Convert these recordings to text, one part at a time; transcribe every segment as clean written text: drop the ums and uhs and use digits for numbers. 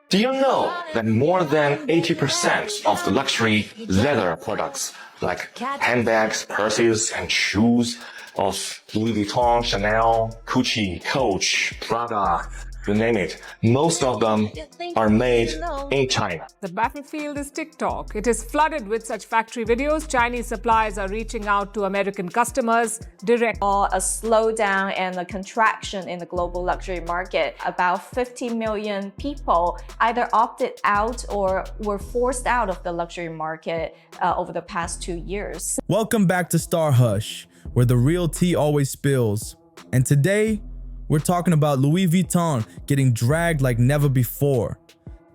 Do you know that more than 80% of the luxury leather products, like handbags, purses, and shoes of Louis Vuitton, Chanel, Gucci, Coach, Prada, you name it, most of them are made in China. The battlefield is TikTok. It is flooded with such factory videos. Chinese suppliers are reaching out to American customers direct. A slowdown and a contraction in the global luxury market. About 50 million people either opted out or were forced out of the luxury market over the past 2 years. Welcome back to StarHush, where the real tea always spills. And today, we're talking about Louis Vuitton getting dragged like never before.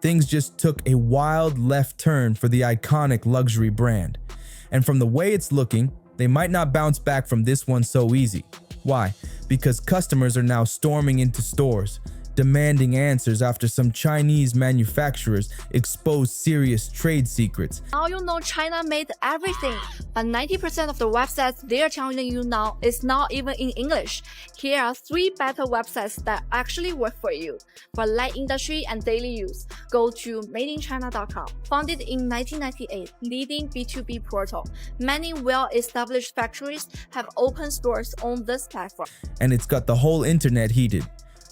Things just took a wild left turn for the iconic luxury brand. And from the way it's looking, they might not bounce back from this one so easy. Why? Because customers are now storming into stores, demanding answers after some Chinese manufacturers exposed serious trade secrets. Now you know China made everything, but 90% of the websites they're telling you now is not even in English. Here are 3 better websites that actually work for you. For light industry and daily use, go to madeinchina.com. Founded in 1998, leading B2B portal. Many well-established factories have opened stores on this platform. And it's got the whole internet heated.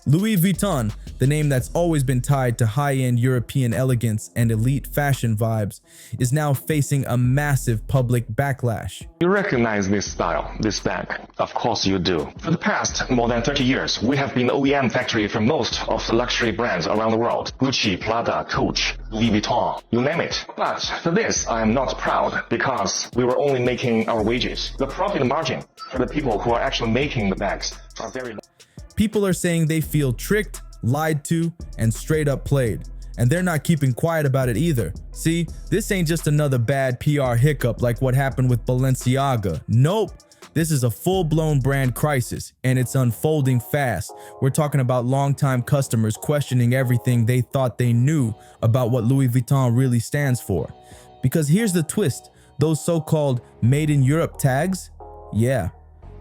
Louis Vuitton, the name that's always been tied to high-end European elegance and elite fashion vibes, is now facing a massive public backlash. You recognize this style, this bag? Of course you do. For the past more than 30 years, we have been the OEM factory for most of the luxury brands around the world. Gucci, Prada, Coach, Louis Vuitton, you name it. But for this, I am not proud because we were only making our wages. The profit margin for the people who are actually making the bags are very low. People are saying they feel tricked, lied to, and straight up played. And they're not keeping quiet about it either. See, this ain't just another bad PR hiccup like what happened with Balenciaga. Nope. This is a full-blown brand crisis, and it's unfolding fast. We're talking about longtime customers questioning everything they thought they knew about what Louis Vuitton really stands for. Because here's the twist, those so-called Made in Europe tags, yeah,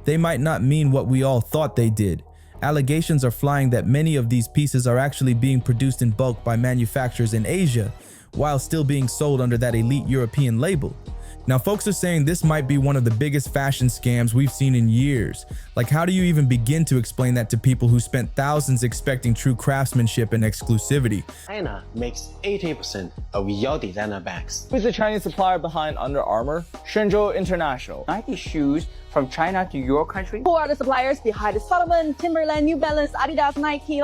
they might not mean what we all thought they did. Allegations are flying that many of these pieces are actually being produced in bulk by manufacturers in Asia, while still being sold under that elite European label. Now, folks are saying this might be one of the biggest fashion scams we've seen in years. Like, how do you even begin to explain that to people who spent thousands expecting true craftsmanship and exclusivity? China makes 80% of your designer bags. Who's the Chinese supplier behind Under Armour? Shenzhou International. Nike shoes from China to your country? Who are the suppliers behind Salomon, Timberland, New Balance, Adidas, Nike,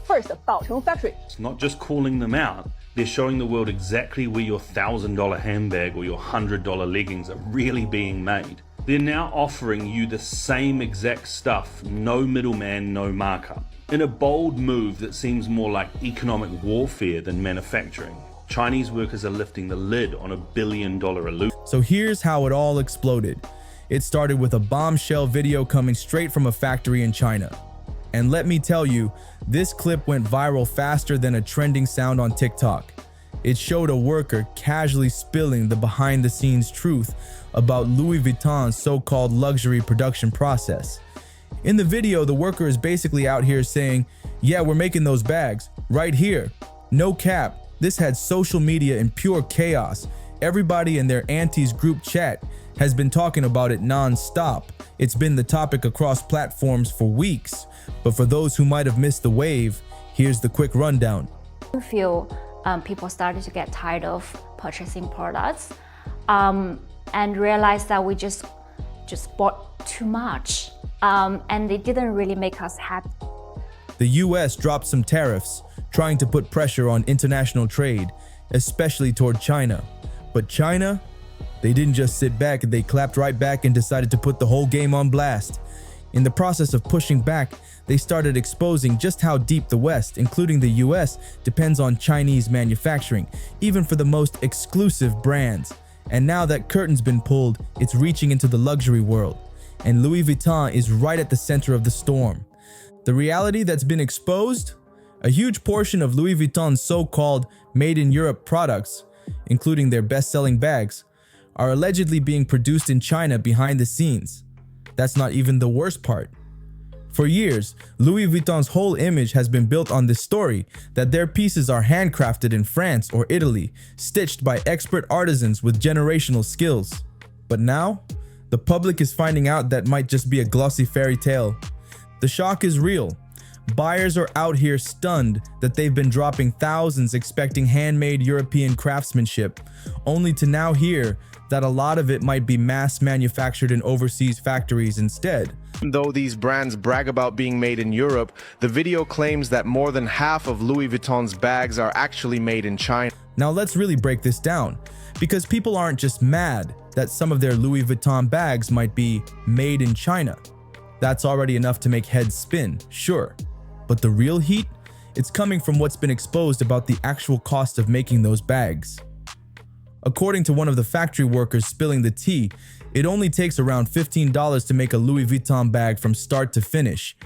First, Baocheng factory. It's not just calling them out, they're showing the world exactly where your $1,000 handbag or your $100 leggings are really being made. They're now offering you the same exact stuff, no middleman, no markup. In a bold move that seems more like economic warfare than manufacturing, Chinese workers are lifting the lid on $1 billion illusion. So here's how it all exploded. It started with a bombshell video coming straight from a factory in China. And let me tell you, this clip went viral faster than a trending sound on TikTok. It showed a worker casually spilling the behind-the-scenes truth about Louis Vuitton's so-called luxury production process. In the video, the worker is basically out here saying, yeah, we're making those bags right here. No cap, this had social media in pure chaos. Everybody in their aunties group chat has been talking about it non-stop. It's been the topic across platforms for weeks. But for those who might have missed the wave, here's the quick rundown. I feel people started to get tired of purchasing products and realized that we just bought too much and it didn't really make us happy. The US dropped some tariffs, trying to put pressure on international trade, especially toward China. But China, they didn't just sit back, they clapped right back and decided to put the whole game on blast. In the process of pushing back, they started exposing just how deep the West, including the US, depends on Chinese manufacturing, even for the most exclusive brands. And now that curtain's been pulled, it's reaching into the luxury world. And Louis Vuitton is right at the center of the storm. The reality that's been exposed? A huge portion of Louis Vuitton's so-called Made in Europe products, including their best-selling bags, are allegedly being produced in China behind the scenes. That's not even the worst part. For years, Louis Vuitton's whole image has been built on this story that their pieces are handcrafted in France or Italy, stitched by expert artisans with generational skills. But now, the public is finding out that might just be a glossy fairy tale. The shock is real. Buyers are out here stunned that they've been dropping thousands expecting handmade European craftsmanship, only to now hear that a lot of it might be mass manufactured in overseas factories instead. Though these brands brag about being made in Europe, the video claims that more than half of Louis Vuitton's bags are actually made in China. Now let's really break this down, because people aren't just mad that some of their Louis Vuitton bags might be made in China. That's already enough to make heads spin, sure. But the real heat? It's coming from what's been exposed about the actual cost of making those bags. According to one of the factory workers spilling the tea, it only takes around $15 to make a Louis Vuitton bag from start to finish.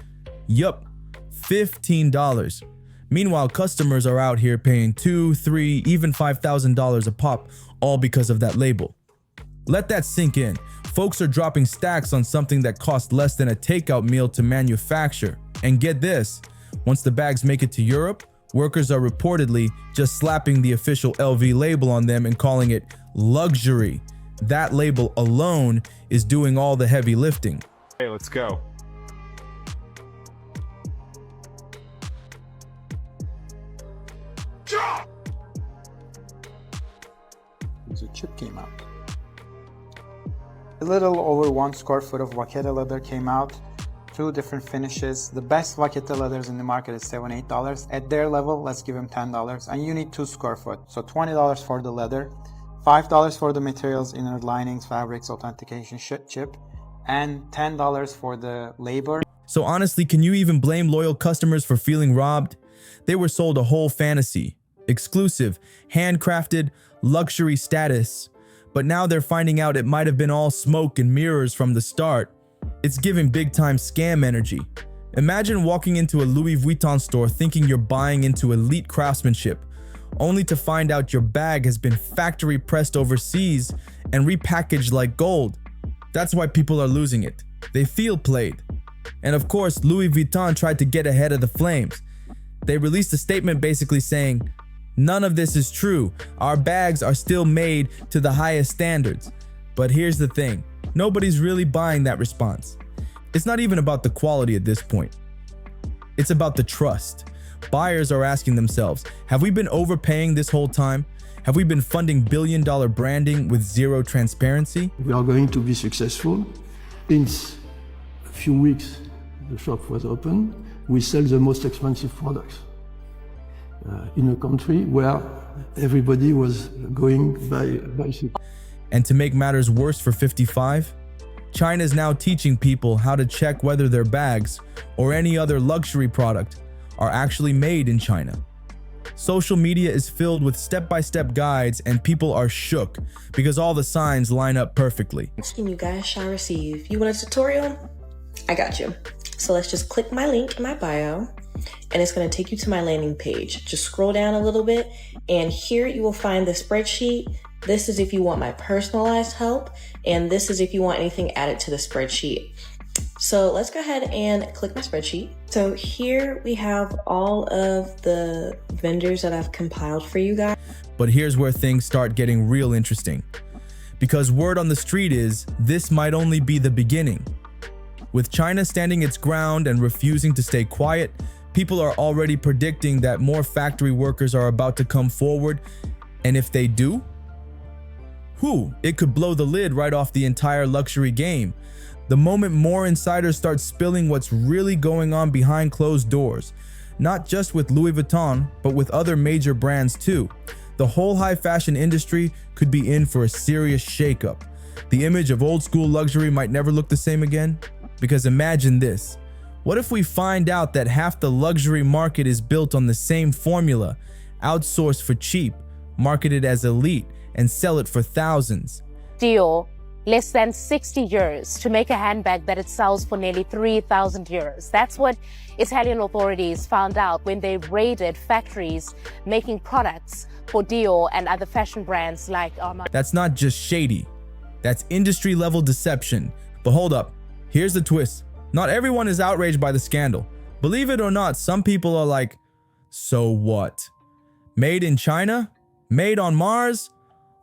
Yup, $15. Meanwhile, customers are out here paying $2,000, $3,000, even $5,000 a pop, all because of that label. Let that sink in. Folks are dropping stacks on something that costs less than a takeout meal to manufacture. And get this, once the bags make it to Europe, workers are reportedly just slapping the official LV label on them and calling it luxury. That label alone is doing all the heavy lifting. Hey, let's go. The chip came out. A little over 1 square foot of vaqueta leather came out. 2 different finishes. The best vaqueta leathers in the market is $7, $8. At their level, let's give them $10. And you need 2 square foot. So $20 for the leather, $5 for the materials, inner linings, fabrics, authentication, chip, and $10 for the labor. So honestly, can you even blame loyal customers for feeling robbed? They were sold a whole fantasy, exclusive, handcrafted, luxury status. But now they're finding out it might have been all smoke and mirrors from the start. It's giving big time scam energy. Imagine walking into a Louis Vuitton store thinking you're buying into elite craftsmanship, only to find out your bag has been factory pressed overseas and repackaged like gold. That's why people are losing it. They feel played. And of course, Louis Vuitton tried to get ahead of the flames. They released a statement basically saying, "None of this is true. Our bags are still made to the highest standards." But here's the thing. Nobody's really buying that response. It's not even about the quality at this point. It's about the trust. Buyers are asking themselves, have we been overpaying this whole time? Have we been funding billion-dollar branding with zero transparency? We are going to be successful. Since a few weeks the shop was open, we sell the most expensive products in a country where everybody was going by ship. And to make matters worse for 55, China is now teaching people how to check whether their bags or any other luxury product are actually made in China. Social media is filled with step-by-step guides and people are shook because all the signs line up perfectly. You guys shall receive. You want a tutorial? I got you. So let's just click my link in my bio and it's going to take you to my landing page. Just scroll down a little bit and here you will find the spreadsheet. This is if you want my personalized help, and this is if you want anything added to the spreadsheet. So let's go ahead and click my spreadsheet. So here we have all of the vendors that I've compiled for you guys. But here's where things start getting real interesting. Because word on the street is, this might only be the beginning. With China standing its ground and refusing to stay quiet, people are already predicting that more factory workers are about to come forward. And if they do, it could blow the lid right off the entire luxury game. The moment more insiders start spilling what's really going on behind closed doors, not just with Louis Vuitton, but with other major brands too, the whole high fashion industry could be in for a serious shakeup. The image of old school luxury might never look the same again. Because imagine this, what if we find out that half the luxury market is built on the same formula, outsourced for cheap, marketed as elite, and sell it for thousands? Dior, less than 60 euros to make a handbag that it sells for nearly 3,000 euros. That's what Italian authorities found out when they raided factories making products for Dior and other fashion brands like Armani. That's not just shady, that's industry level deception. But hold up, here's the twist. Not everyone is outraged by the scandal. Believe it or not, some people are like, so what? Made in China? Made on Mars?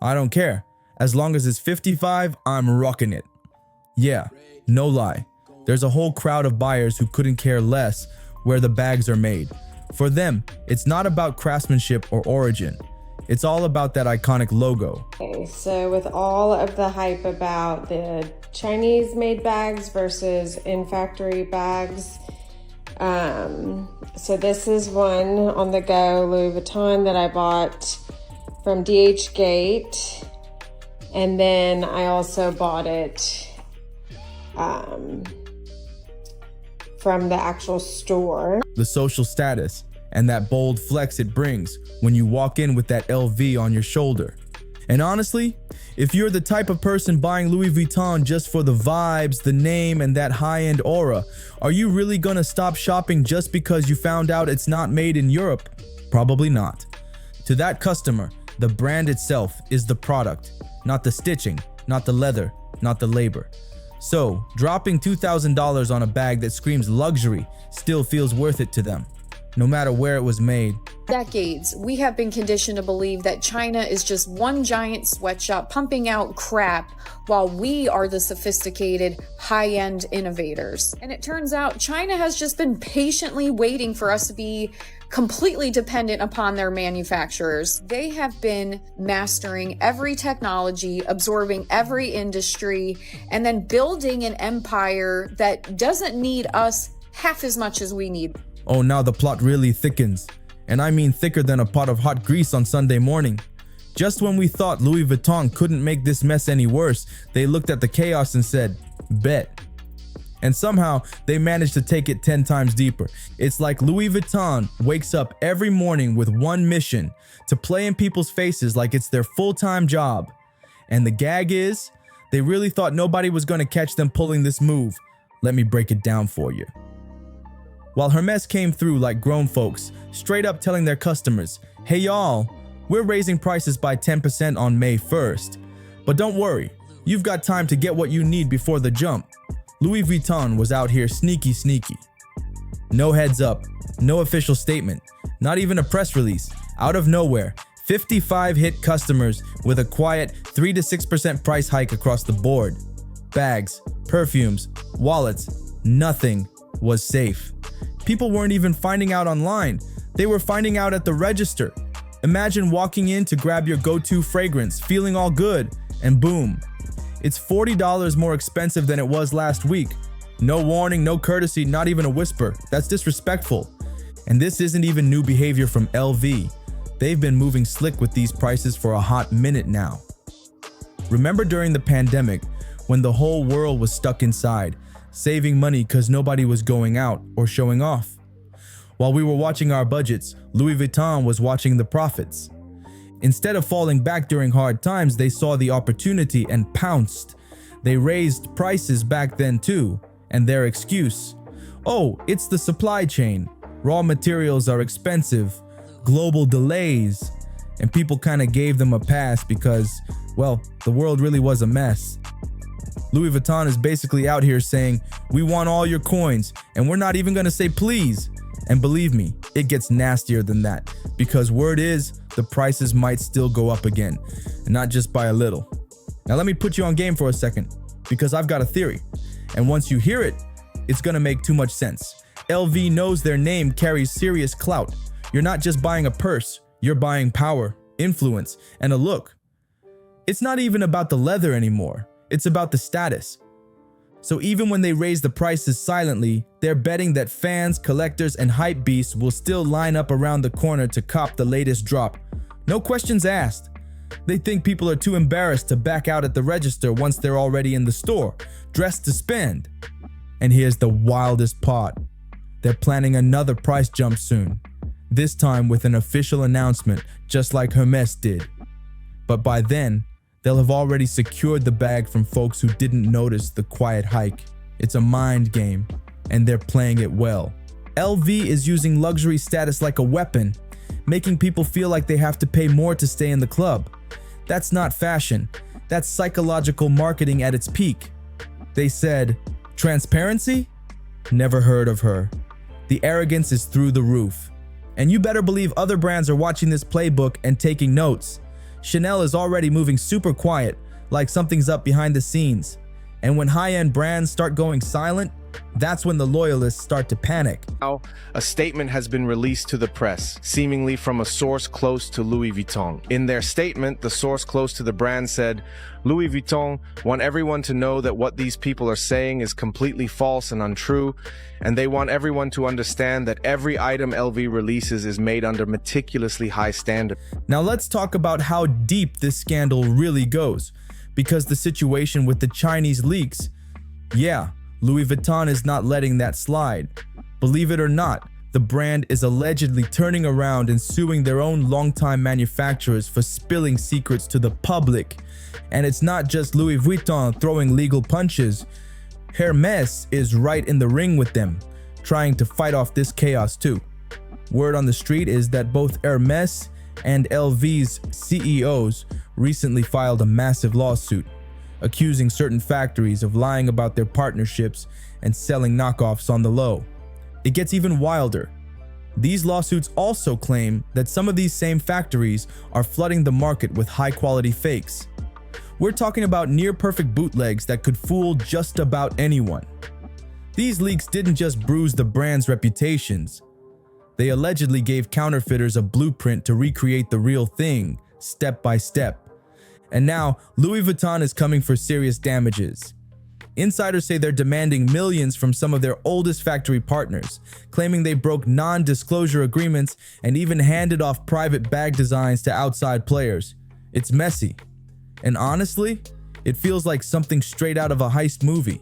I don't care. As long as it's 55, I'm rocking it. Yeah, no lie. There's a whole crowd of buyers who couldn't care less where the bags are made. For them, it's not about craftsmanship or origin. It's all about that iconic logo. Okay, so with all of the hype about the Chinese-made bags versus in-factory bags, so this is one on the go Louis Vuitton that I bought from DH Gate, and then I also bought it from the actual store. The social status and that bold flex it brings when you walk in with that LV on your shoulder. And honestly, if you're the type of person buying Louis Vuitton just for the vibes, the name, and that high-end aura, are you really gonna stop shopping just because you found out it's not made in Europe? Probably not. To that customer, the brand itself is the product, not the stitching, not the leather, not the labor. So, dropping $2,000 on a bag that screams luxury still feels worth it to them, no matter where it was made. Decades, we have been conditioned to believe that China is just one giant sweatshop pumping out crap while we are the sophisticated, high-end innovators. And it turns out China has just been patiently waiting for us to be completely dependent upon their manufacturers. They have been mastering every technology, absorbing every industry, and then building an empire that doesn't need us half as much as we need. Oh, now the plot really thickens. And I mean thicker than a pot of hot grease on Sunday morning. Just when we thought Louis Vuitton couldn't make this mess any worse, they looked at the chaos and said, bet. And somehow, they managed to take it 10 times deeper. It's like Louis Vuitton wakes up every morning with one mission: to play in people's faces like it's their full-time job. And the gag is, they really thought nobody was going to catch them pulling this move. Let me break it down for you. While Hermès came through like grown folks, straight up telling their customers, hey y'all, we're raising prices by 10% on May 1st. But don't worry, you've got time to get what you need before the jump. Louis Vuitton was out here sneaky. No heads up, no official statement, not even a press release. Out of nowhere, 55 hit customers with a quiet 3 to 6% price hike across the board. Bags, perfumes, wallets, nothing was safe. People weren't even finding out online. They were finding out at the register. Imagine walking in to grab your go-to fragrance, feeling all good, and boom, it's $40 more expensive than it was last week. No warning, no courtesy, not even a whisper. That's disrespectful. And this isn't even new behavior from LV. They've been moving slick with these prices for a hot minute now. Remember during the pandemic, when the whole world was stuck inside, saving money because nobody was going out or showing off? While we were watching our budgets, Louis Vuitton was watching the profits. Instead of falling back during hard times, they saw the opportunity and pounced. They raised prices back then too, and their excuse, oh, it's the supply chain. Raw materials are expensive, global delays, and people kind of gave them a pass because, well, the world really was a mess. Louis Vuitton is basically out here saying, we want all your coins, and we're not even gonna say please. And believe me, it gets nastier than that, because word is, the prices might still go up again, and not just by a little. Now let me put you on game for a second, because I've got a theory, and once you hear it, it's gonna make too much sense. LV knows their name carries serious clout. You're not just buying a purse, you're buying power, influence, and a look. It's not even about the leather anymore. It's about the status. So even when they raise the prices silently, they're betting that fans, collectors, and hype beasts will still line up around the corner to cop the latest drop. No questions asked. They think people are too embarrassed to back out at the register once they're already in the store, dressed to spend. And here's the wildest part. They're planning another price jump soon, this time with an official announcement, just like Hermès did. But by then, they'll have already secured the bag from folks who didn't notice the quiet hike. It's a mind game, and they're playing it well. LV is using luxury status like a weapon, making people feel like they have to pay more to stay in the club. That's not fashion. That's psychological marketing at its peak. They said, transparency? Never heard of her. The arrogance is through the roof. And you better believe other brands are watching this playbook and taking notes. Chanel is already moving super quiet, like something's up behind the scenes. And when high-end brands start going silent, that's when the loyalists start to panic. Now, a statement has been released to the press, seemingly from a source close to Louis Vuitton. In their statement, the source close to the brand said, "Louis Vuitton want everyone to know that what these people are saying is completely false and untrue, and they want everyone to understand that every item LV releases is made under meticulously high standards." Now let's talk about how deep this scandal really goes, because the situation with the Chinese leaks, yeah, Louis Vuitton is not letting that slide. Believe it or not, the brand is allegedly turning around and suing their own longtime manufacturers for spilling secrets to the public. And it's not just Louis Vuitton throwing legal punches. Hermès is right in the ring with them, trying to fight off this chaos too. Word on the street is that both Hermès and LV's CEOs recently filed a massive lawsuit, accusing certain factories of lying about their partnerships and selling knockoffs on the low. It gets even wilder. These lawsuits also claim that some of these same factories are flooding the market with high-quality fakes. We're talking about near-perfect bootlegs that could fool just about anyone. These leaks didn't just bruise the brand's reputations. They allegedly gave counterfeiters a blueprint to recreate the real thing, step by step. And now, Louis Vuitton is coming for serious damages. Insiders say they're demanding millions from some of their oldest factory partners, claiming they broke non-disclosure agreements and even handed off private bag designs to outside players. It's messy. And honestly, it feels like something straight out of a heist movie.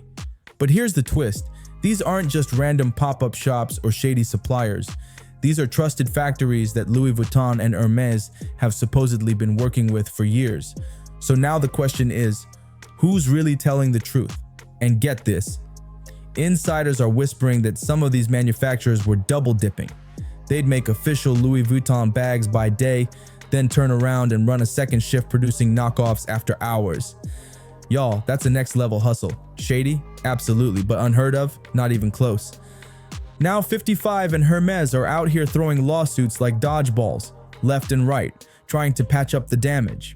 But here's the twist. These aren't just random pop-up shops or shady suppliers. These are trusted factories that Louis Vuitton and Hermès have supposedly been working with for years. So now the question is, who's really telling the truth? And get this, insiders are whispering that some of these manufacturers were double dipping. They'd make official Louis Vuitton bags by day, then turn around and run a second shift producing knockoffs after hours. Y'all, that's a next level hustle. Shady? Absolutely, but unheard of? Not even close. Now 55 and Hermès are out here throwing lawsuits like dodgeballs, left and right, trying to patch up the damage.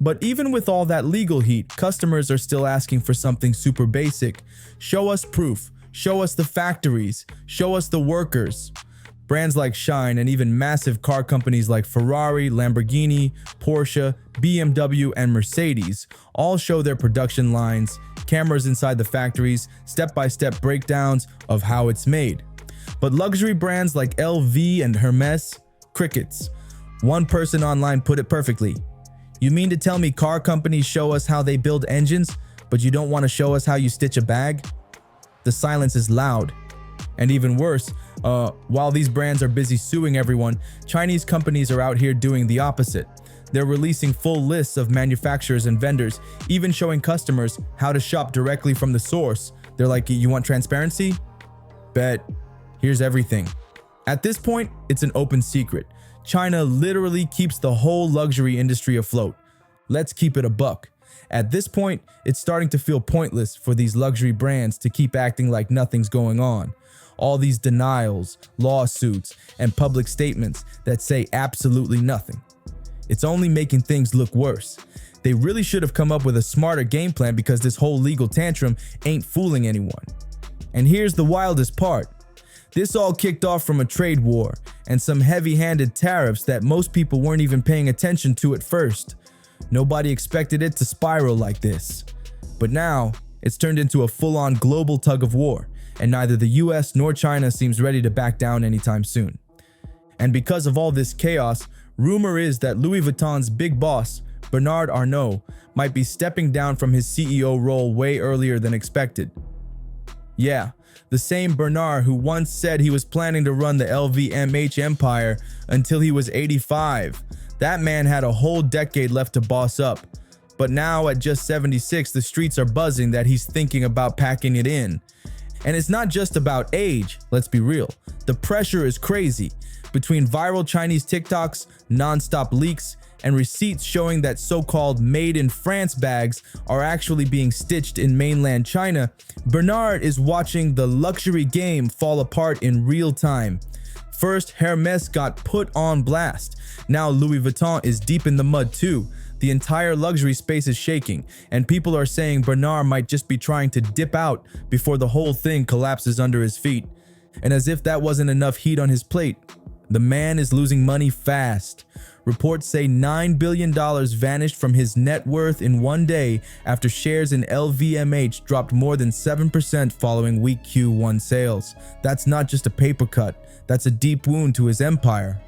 But even with all that legal heat, customers are still asking for something super basic. Show us proof, show us the factories, show us the workers. Brands like Shine and even massive car companies like Ferrari, Lamborghini, Porsche, BMW, and Mercedes all show their production lines, cameras inside the factories, step-by-step breakdowns of how it's made. But luxury brands like LV and Hermès, crickets. One person online put it perfectly. You mean to tell me car companies show us how they build engines, but you don't want to show us how you stitch a bag? The silence is loud. And even worse, while these brands are busy suing everyone, Chinese companies are out here doing the opposite. They're releasing full lists of manufacturers and vendors, even showing customers how to shop directly from the source. They're like, you want transparency? Bet. Here's everything. At this point, it's an open secret. China literally keeps the whole luxury industry afloat. Let's keep it a buck. At this point, it's starting to feel pointless for these luxury brands to keep acting like nothing's going on. All these denials, lawsuits, and public statements that say absolutely nothing. It's only making things look worse. They really should have come up with a smarter game plan because this whole legal tantrum ain't fooling anyone. And here's the wildest part. This all kicked off from a trade war and some heavy-handed tariffs that most people weren't even paying attention to at first. Nobody expected it to spiral like this. But now, it's turned into a full-on global tug of war, and neither the US nor China seems ready to back down anytime soon. And because of all this chaos, rumor is that Louis Vuitton's big boss, Bernard Arnault, might be stepping down from his CEO role way earlier than expected. Yeah, the same Bernard who once said he was planning to run the LVMH empire until he was 85. That man had a whole decade left to boss up. But now at just 76, the streets are buzzing that he's thinking about packing it in. And it's not just about age, let's be real. The pressure is crazy. Between viral Chinese TikToks, non-stop leaks, and receipts showing that so-called made in France bags are actually being stitched in mainland China, Bernard is watching the luxury game fall apart in real time. First, Hermès got put on blast. Now Louis Vuitton is deep in the mud too. The entire luxury space is shaking, and people are saying Bernard might just be trying to dip out before the whole thing collapses under his feet. And as if that wasn't enough heat on his plate, the man is losing money fast. Reports say $9 billion vanished from his net worth in one day after shares in LVMH dropped more than 7% following weak Q1 sales. That's not just a paper cut, that's a deep wound to his empire.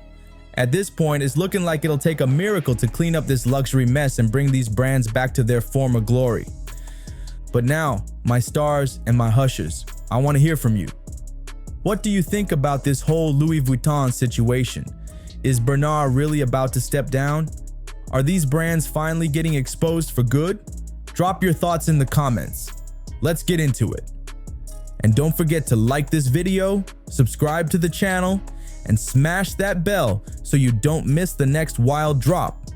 At this point, it's looking like it'll take a miracle to clean up this luxury mess and bring these brands back to their former glory. But now, my stars and my hushers, I want to hear from you. What do you think about this whole Louis Vuitton situation? Is Bernard really about to step down? Are these brands finally getting exposed for good? Drop your thoughts in the comments. Let's get into it. And don't forget to like this video, subscribe to the channel, and smash that bell so you don't miss the next wild drop.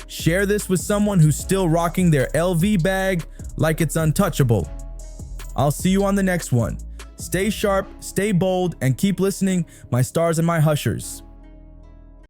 Share this with someone who's still rocking their LV bag like it's untouchable. I'll see you on the next one. Stay sharp, stay bold, and keep listening, my stars and my hushers.